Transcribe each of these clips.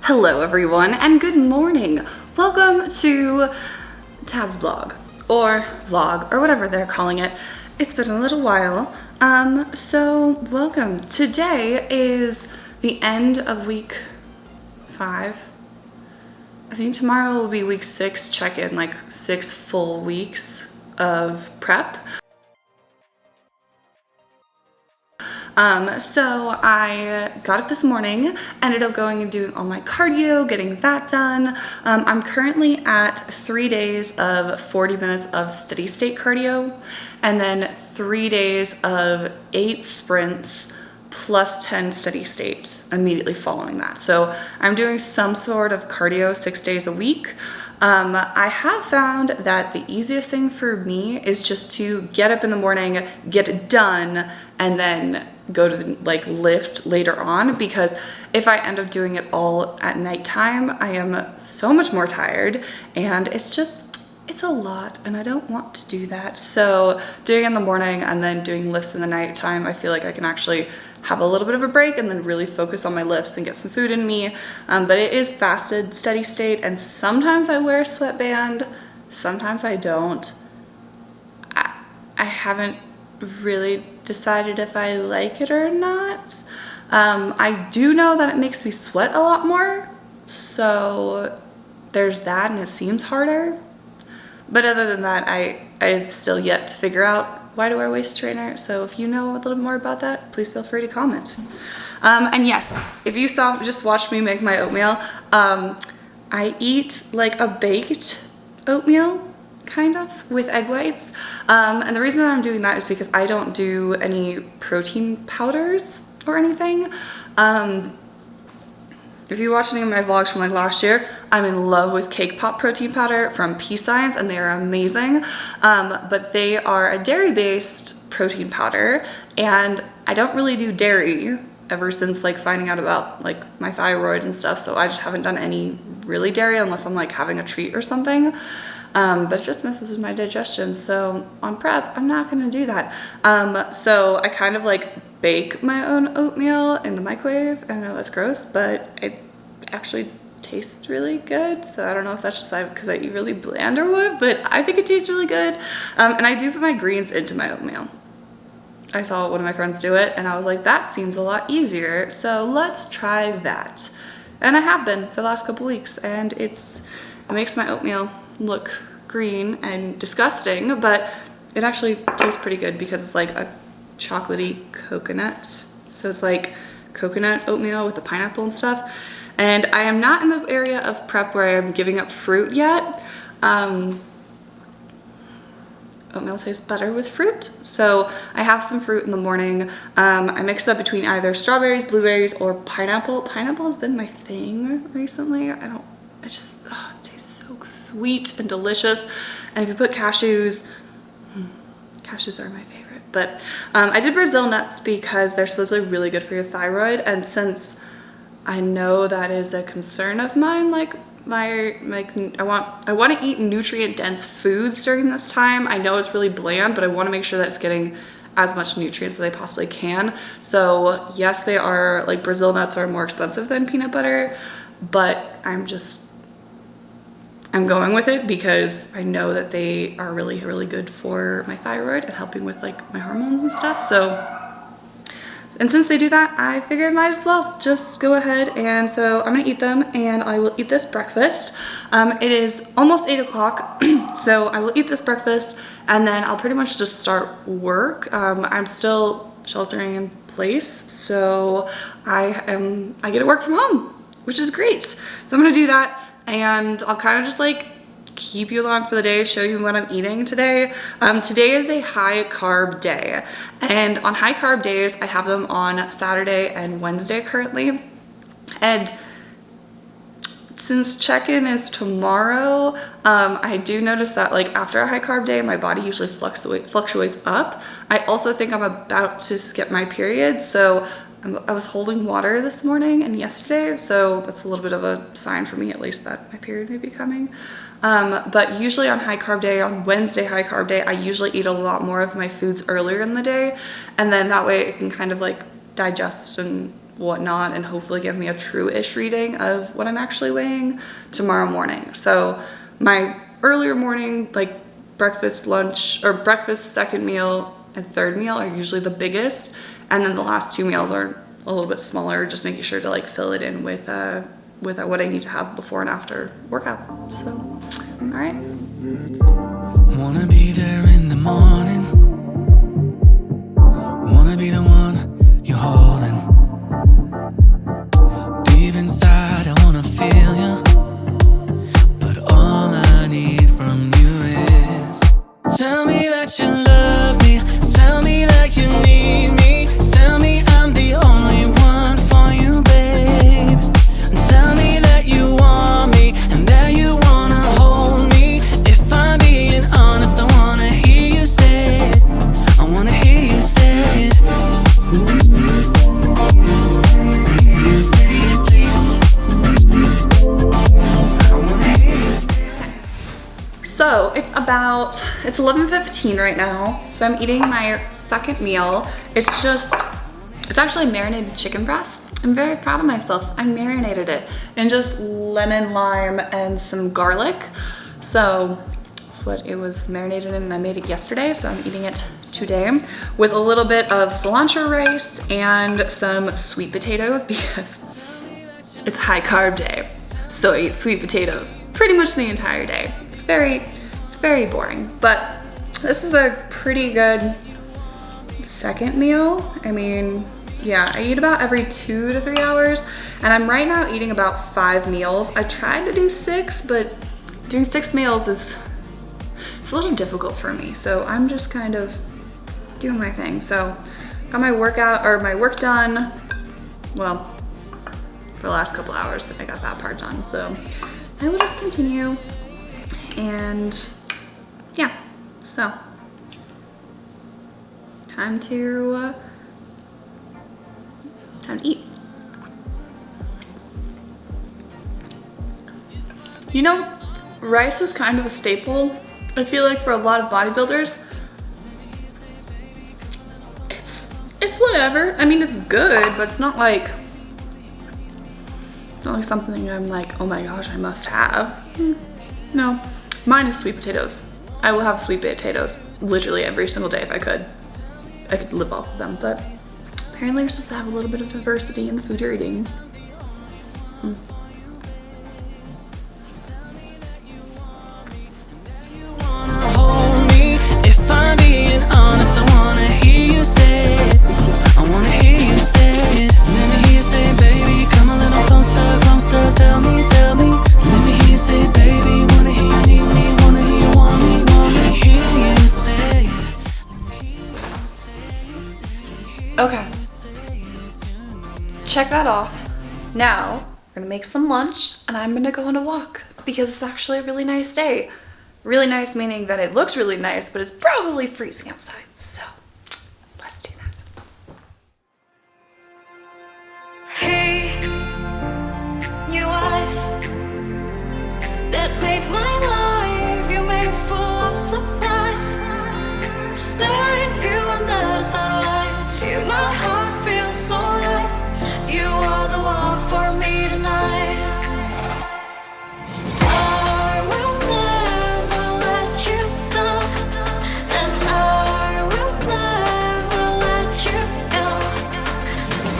Hello everyone and good morning. Welcome to Tab's blog or vlog or whatever they're calling it. It's been a little while. So welcome. Today is the end of week 5. I think tomorrow will be week 6 check-in, like 6 full weeks of prep. So I got up this morning, ended up going and doing all my cardio, getting that done. I'm currently at 3 days of 40 minutes of steady state cardio, and then 3 days of 8 sprints plus 10 steady state immediately following that. So I'm doing some sort of cardio 6 days a week. I have found that the easiest thing for me is just to get up in the morning, get it done, and then go to the lift later on, because if I end up doing it all at nighttime, I am so much more tired and it's a lot and I don't want to do that. So doing it in the morning and then doing lifts in the nighttime, I feel like I can actually have a little bit of a break and then really focus on my lifts and get some food in me. But it is fasted steady state, and sometimes I wear a sweatband, sometimes I don't. I haven't really decided if I like it or not. I do know that it makes me sweat a lot more, so there's that, and it seems harder. But other than that, I've still yet to figure out why to wear a waist trainer. So if you know a little more about that, please feel free to comment. And yes, if you just watch me make my oatmeal, I eat like a baked oatmeal, kind of, with egg whites. And the reason that I'm doing that is because I don't do any protein powders or anything. If you watch any of my vlogs from like last year, I'm in love with Cake Pop protein powder from Peace Science, and they are amazing. But they are a dairy-based protein powder, and I don't really do dairy ever since like finding out about like my thyroid and stuff. So I just haven't done any really dairy unless I'm like having a treat or something. But it just messes with my digestion. So on prep, I'm not gonna do that. So I kind of like bake my own oatmeal in the microwave. I know that's gross, but it actually tastes really good. So I don't know if that's just because I eat really bland or what, but I think it tastes really good. And I do put my greens into my oatmeal. I saw one of my friends do it and I was like, that seems a lot easier. So let's try that. And I have been for the last couple weeks, and it makes my oatmeal look green and disgusting, but it actually tastes pretty good because it's like a chocolatey coconut. So it's like coconut oatmeal with the pineapple and stuff. And I am not in the area of prep where I'm giving up fruit yet. Oatmeal tastes better with fruit. So I have some fruit in the morning. I mix it up between either strawberries, blueberries, or pineapple. Pineapple has been my thing recently. It tastes so sweet and delicious. And if you put cashews are my favorite. But I did Brazil nuts because they're supposedly really good for your thyroid, and since I know that is a concern of mine, like I want to eat nutrient dense foods during this time. I know it's really bland, but I want to make sure that it's getting as much nutrients as they possibly can. So yes, they are, like, Brazil nuts are more expensive than peanut butter, but I'm going with it because I know that they are really, really good for my thyroid and helping with like my hormones and stuff. So, and since they do that, I figured I might as well just go ahead. And so I'm gonna eat them, and I will eat this breakfast. It is almost 8 o'clock. So I will eat this breakfast and then I'll pretty much just start work. I'm still sheltering in place. So I get to work from home, which is great. So I'm gonna do that. And I'll kind of just like keep you along for the day, show you what I'm eating today. Today is a high carb day, and on high carb days, I have them on Saturday and Wednesday currently. And since check-in is tomorrow, I do notice that like after a high carb day, my body usually fluctuates up. I also think I'm about to skip my period, so I was holding water this morning and yesterday, so that's a little bit of a sign for me at least that my period may be coming. But usually on high carb day, on Wednesday high carb day, I usually eat a lot more of my foods earlier in the day, and then that way it can kind of like digest and whatnot and hopefully give me a true-ish reading of what I'm actually weighing tomorrow morning. So my earlier morning, like breakfast, lunch, or breakfast, second meal, and third meal are usually the biggest. And then the last 2 meals are a little bit smaller, just making sure to like fill it in with what I need to have before and after workout. So, all right. Wanna be there in the morning. Wanna be the one you're holding. Deep inside, I wanna feel you. But all I need from you is tell me that you love me. Tell me that you need me. Tell me I'm the only one for you, babe. Tell me that you want me and that you wanna hold me. If I'm being honest, I wanna hear you say it. I wanna hear you say it. So it's 11:15 right now. So I'm eating my second meal. It's actually marinated chicken breast. I'm very proud of myself. I marinated it in just lemon, lime, and some garlic. So that's what it was marinated in, and I made it yesterday. So I'm eating it today with a little bit of cilantro rice and some sweet potatoes because it's high carb day. So I eat sweet potatoes pretty much the entire day. It's very boring, but this is a pretty good second meal. I mean, yeah, I eat about every 2 to 3 hours, and I'm right now eating about 5 meals. I tried to do 6, but doing 6 meals it's a little difficult for me. So I'm just kind of doing my thing. So got my work done. Well, for the last couple hours that I got that part done. So I will just continue, and yeah, so time to eat. You know, rice is kind of a staple. I feel like for a lot of bodybuilders, it's whatever. I mean, it's good, but it's not like something I'm like, oh my gosh, I must have. No, mine is sweet potatoes. I will have sweet potatoes literally every single day if I could. I could live off of them, but apparently you're supposed to have a little bit of diversity in the food you're eating. If I'm being honest, I wanna hear you say it. I wanna hear you say it. Let me hear you say, baby, come a little closer, closer. Tell me. Let me hear you say, baby, wanna hear you need me, wanna hear you want me, wanna hear you say it. Okay. Check that off. Now, we're gonna make some lunch and I'm gonna go on a walk because it's actually a really nice day. Really nice meaning that it looks really nice, but it's probably freezing outside. So, let's do that. Hey, your eyes that made my life, you made full of surprise. Staring you under the starlight, you, my heart feels so right. You are the one for me tonight. I will never let you down, and I will never let you go.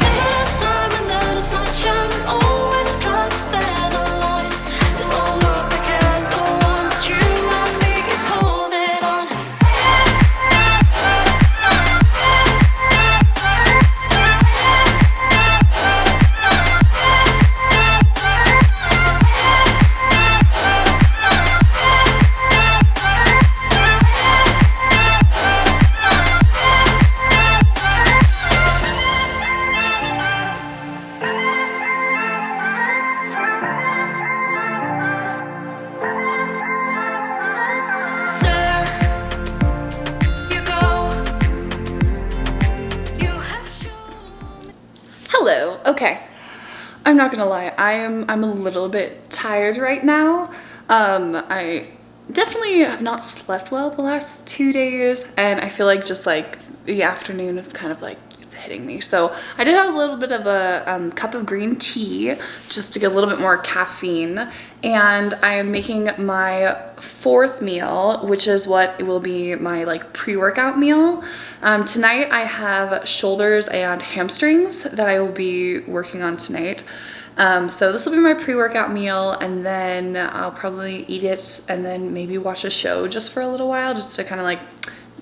Anytime under the sunshine, always try to stand alone. There's no rope I can't go on, but you and me is holding on. There you go. You have shown. Hello. Okay. I'm not gonna lie. I'm a little bit tired right now. I definitely have not slept well the last 2 days, and I feel like just like the afternoon is kind of like it's hitting me. So I did have a little bit of a cup of green tea just to get a little bit more caffeine. And I am making my fourth meal, which is what will be my like pre-workout meal. Tonight I have shoulders and hamstrings that I will be working on tonight. So this will be my pre-workout meal, and then I'll probably eat it and then maybe watch a show just for a little while, just to kind of like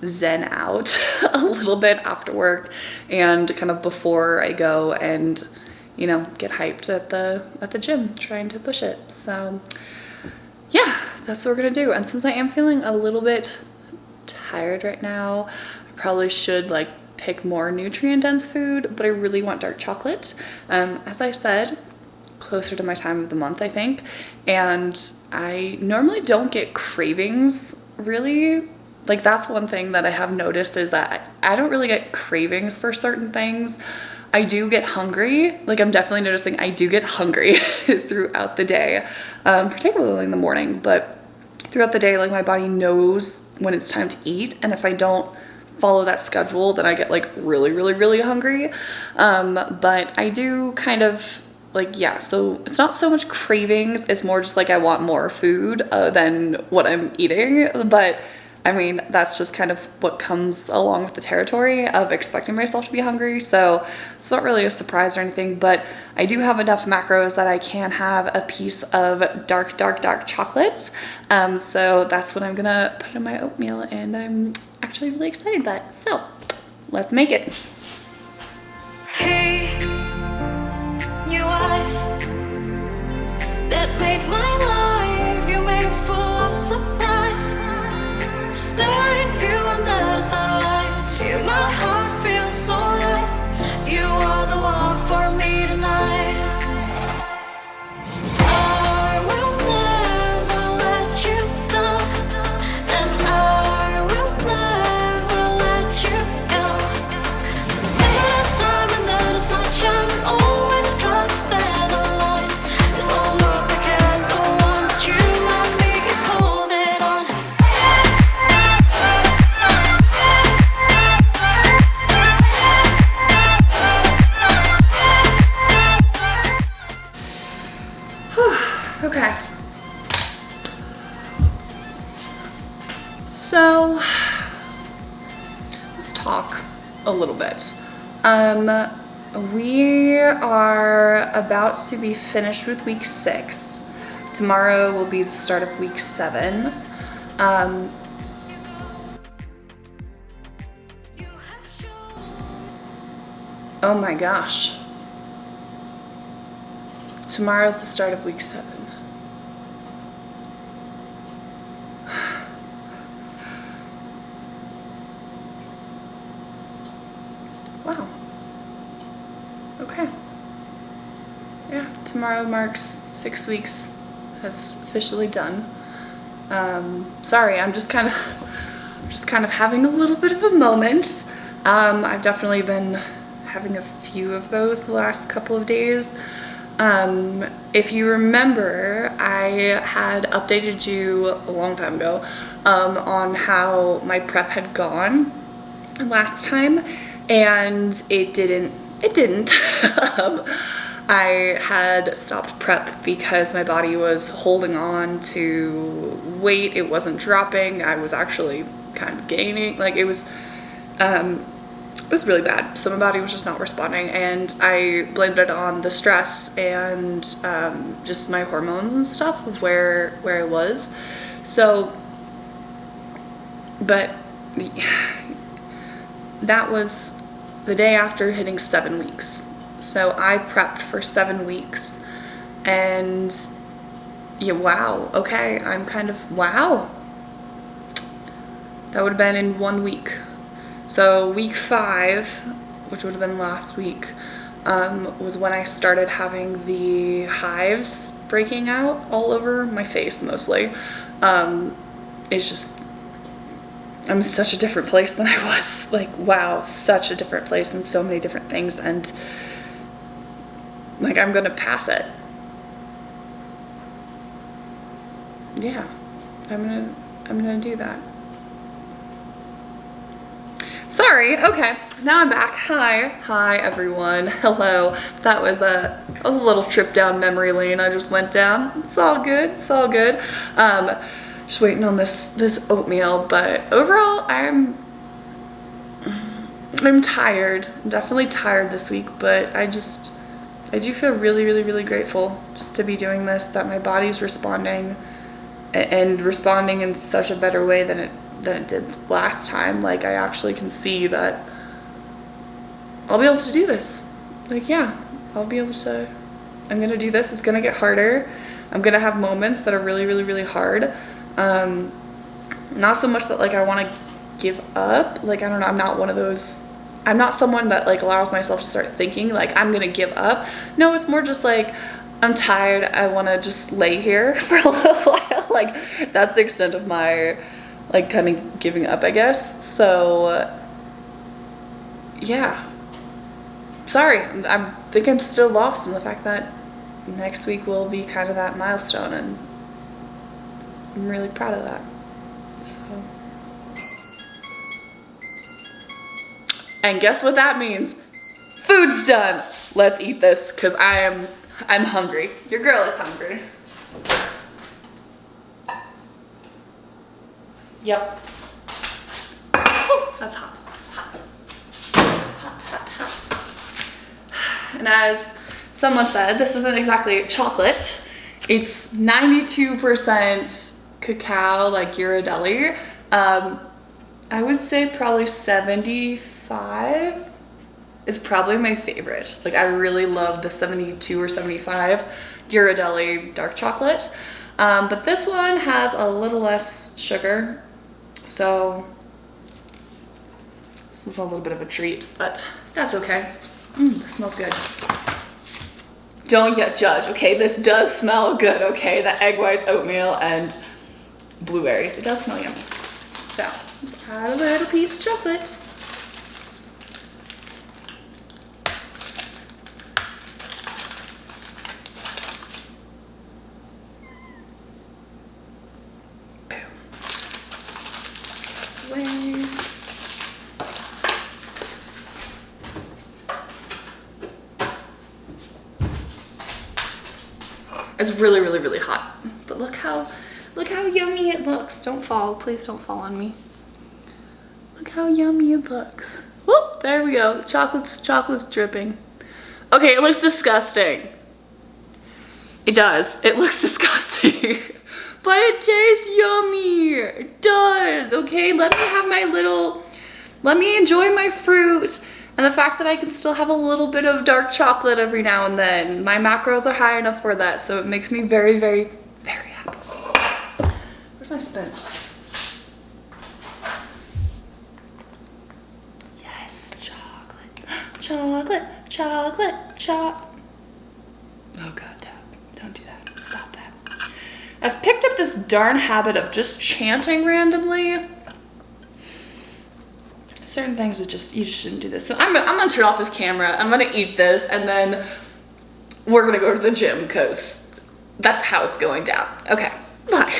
zen out a little bit after work and kind of before I go and, you know, get hyped at the gym trying to push it. So yeah, that's what we're gonna do. And since I am feeling a little bit tired right now, I probably should like pick more nutrient dense food, but I really want dark chocolate. As I said, closer to my time of the month, I think. And I normally don't get cravings, really. Like, that's one thing that I have noticed, is that I don't really get cravings for certain things. I do get hungry. Like, I'm definitely noticing I do get hungry throughout the day, particularly in the morning. But throughout the day, like, my body knows when it's time to eat. And if I don't follow that schedule, then I get like really, really, really hungry. But I do kind of like, yeah, so it's not so much cravings, it's more just like I want more food than what I'm eating. But I mean, that's just kind of what comes along with the territory of expecting myself to be hungry. So it's not really a surprise or anything, but I do have enough macros that I can have a piece of dark, dark, dark chocolate. So that's what I'm gonna put in my oatmeal, and I'm actually really excited about it. So let's make it. Hey, you eyes that made my life, you made full of surprise. Staring you under the sunlight, you, my heart feels so right. You are the one for me tonight. I will never let you down, and I will never let you go. Anytime under the sunshine, always try to stand alone. There's no road I can't go on, but you and me is holding on. Okay. So let's talk a little bit. We are about to be finished with week 6. Tomorrow will be the start of week 7. Oh my gosh. Tomorrow's the start of week 7. Wow. Okay. Yeah, tomorrow marks 6 weeks. That's officially done. Sorry, I'm just kind of having a little bit of a moment. I've definitely been having a few of those the last couple of days. If you remember, I had updated you a long time ago on how my prep had gone last time, and it didn't. I had stopped prep because my body was holding on to weight. It wasn't dropping. I was actually kind of gaining. Like, it was really bad. So my body was just not responding, and I blamed it on the stress and just my hormones and stuff of where I was. So, but that was the day after hitting 7 weeks. So I prepped for 7 weeks, and yeah, wow, okay, I'm kind of, wow. That would have been in 1 week. So week 5, which would have been last week, was when I started having the hives breaking out all over my face mostly. It's just, I'm in such a different place than I was. Like, wow, such a different place and so many different things, and like, I'm gonna pass it. Yeah, I'm gonna do that. Sorry, okay, now I'm back. Hi everyone, hello. That was a little trip down memory lane I just went down. It's all good, just waiting on this oatmeal, but overall I'm tired. I'm definitely tired this week, but I do feel really grateful just to be doing this, that my body's responding and responding in such a better way than it did last time. Like, I actually can see that I'll be able to do this. Like, yeah, I'm gonna do this. It's gonna get harder. I'm gonna have moments that are really hard. Not so much that like I want to give up. Like, I don't know, I'm not someone that like allows myself to start thinking like I'm gonna give up. No, it's more just like I'm tired. I want to just lay here for a little while. Like, that's the extent of my like kind of giving up, I guess. So yeah, sorry, I think I'm still lost in the fact that next week will be kind of that milestone, and I'm really proud of that. So, and guess what that means? Food's done. Let's eat this, because I'm hungry. Your girl is hungry. Yep. Oh, that's hot. Hot. And as someone said, this isn't exactly chocolate. It's 92% cacao, like Ghirardelli. I would say probably 75 is probably my favorite. Like, I really love the 72 or 75 Ghirardelli dark chocolate. But this one has a little less sugar, so this is a little bit of a treat, but that's okay. This smells good. Don't yet judge, okay? This does smell good, okay? The egg whites, oatmeal, and blueberries. It does smell yummy. So, let's add a little piece of chocolate. Away. It's really hot, but look how yummy it looks. Don't fall, please don't fall on me. Look how yummy it looks. Whoop, there we go. Chocolate's dripping. Okay, it looks disgusting. It does. It looks disgusting. But it tastes yummy. It does. Okay, let me enjoy my fruit. And the fact that I can still have a little bit of dark chocolate every now and then. My macros are high enough for that, so it makes me very happy. Where's my spoon? Yes, chocolate. Oh God, don't do that. Stop that. I've picked up this darn habit of just chanting randomly. Certain things that you just shouldn't do this. So I'm gonna turn off this camera. I'm gonna eat this, and then we're gonna go to the gym because that's how it's going down. Okay, bye.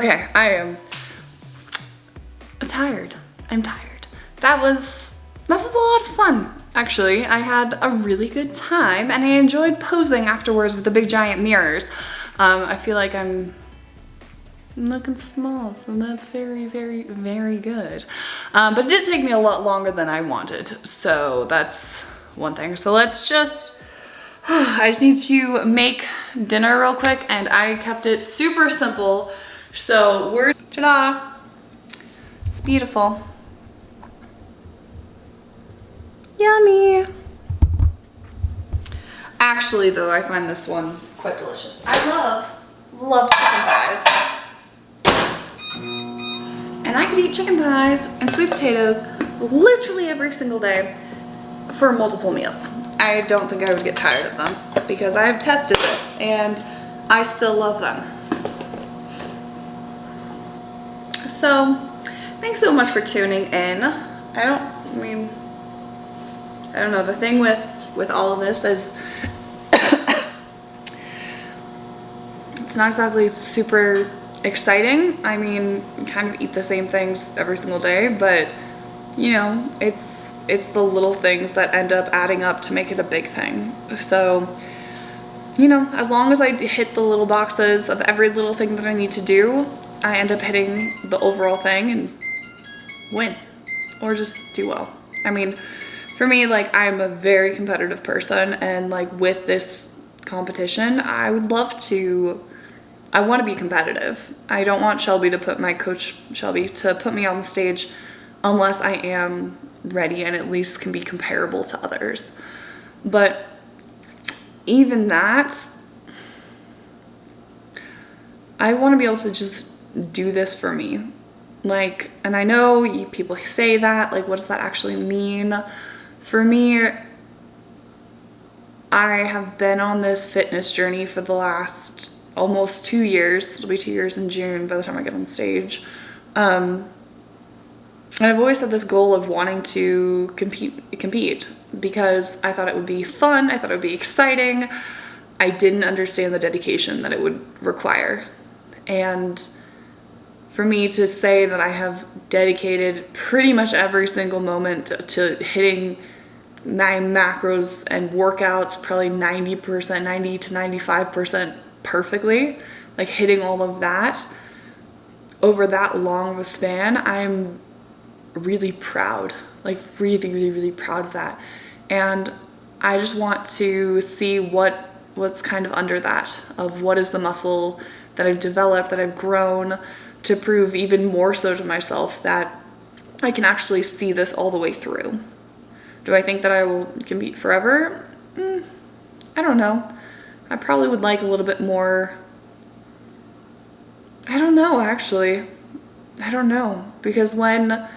Okay, I am tired. I'm tired. That was a lot of fun. Actually, I had a really good time and I enjoyed posing afterwards with the big giant mirrors. I feel like I'm looking small, so that's very, very, very good. But it did take me a lot longer than I wanted, so that's one thing. So let's just, I just need to make dinner real quick, and I kept it super simple. So we're, ta-da, it's beautiful. Yummy. Actually though, I find this one quite delicious. I love chicken thighs. And I could eat chicken thighs and sweet potatoes literally every single day for multiple meals. I don't think I would get tired of them because I have tested this and I still love them. So thanks so much for tuning in. I don't know, the thing with all of this is it's not exactly super exciting. I mean, you kind of eat the same things every single day, but you know, it's the little things that end up adding up to make it a big thing. So, you know, as long as I hit the little boxes of every little thing that I need to do, I end up hitting the overall thing and win or just do well. I mean, for me, like, I'm a very competitive person, and like with this competition, I would love to, I want to be competitive. I don't want Shelby to put, my coach Shelby, to put me on the stage unless I am ready and at least can be comparable to others. But even that, I want to be able to just do this for me. Like, and I know people say that, like, what does that actually mean? For me, I have been on this fitness journey for the last almost 2 years. It'll be 2 years in June by the time I get on stage. And I've always had this goal of wanting to compete because I thought it would be fun. I thought it would be exciting. I didn't understand the dedication that it would require. And for me to say that I have dedicated pretty much every single moment to hitting my macros and workouts, probably 90 to 95% perfectly, like hitting all of that over that long of a span, I'm really proud, like really proud of that. And I just want to see what's kind of under that, of what is the muscle that I've developed, that I've grown, to prove even more so to myself that I can actually see this all the way through. Do I think that I will compete forever? I don't know. I probably would like a little bit more. I don't know, actually. I don't know. Because when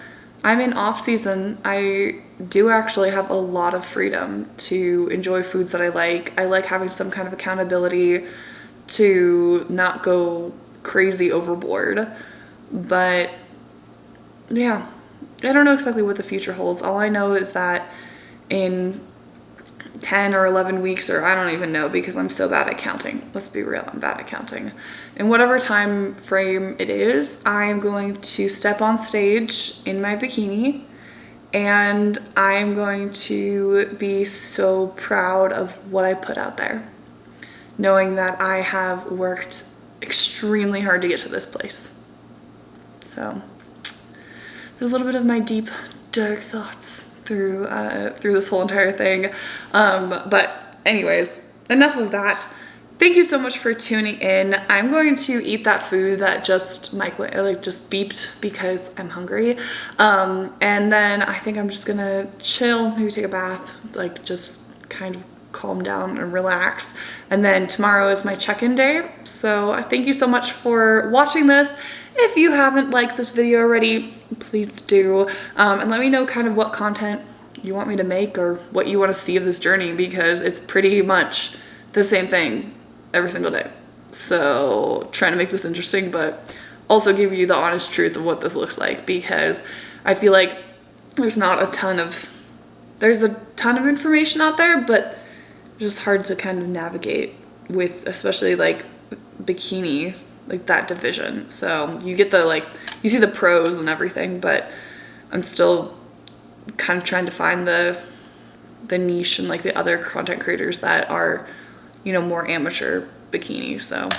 I'm in off season, I do actually have a lot of freedom to enjoy foods that I like. I like having some kind of accountability to not go crazy overboard. But yeah, I don't know exactly what the future holds. All I know is that in 10 or 11 weeks, or I don't even know because I'm so bad at counting. Let's be real, I'm bad at counting. In whatever time frame it is, I'm going to step on stage in my bikini, and I'm going to be so proud of what I put out there, knowing that I have worked extremely hard to get to this place. So there's a little bit of my deep, dark thoughts through this whole entire thing. But anyways, enough of that. Thank you so much for tuning in. I'm going to eat that food that just beeped because I'm hungry. And then I think I'm just gonna chill, maybe take a bath, like just kind of calm down and relax. And then tomorrow is my check-in day. So I thank you so much for watching this. If you haven't liked this video already, please do. And let me know kind of what content you want me to make or what you want to see of this journey, because it's pretty much the same thing every single day. So trying to make this interesting, but also give you the honest truth of what this looks like, because I feel like there's a ton of information out there, but it's just hard to kind of navigate with, especially like bikini like that division. So you get the like, you see the pros and everything, but I'm still kind of trying to find the niche and like the other content creators that are, you know, more amateur bikini. So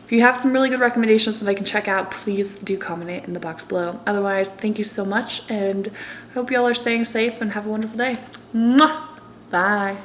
if you have some really good recommendations that I can check out, please do comment it in the box below. Otherwise, thank you so much, and I hope y'all are staying safe and have a wonderful day. Mwah! Bye.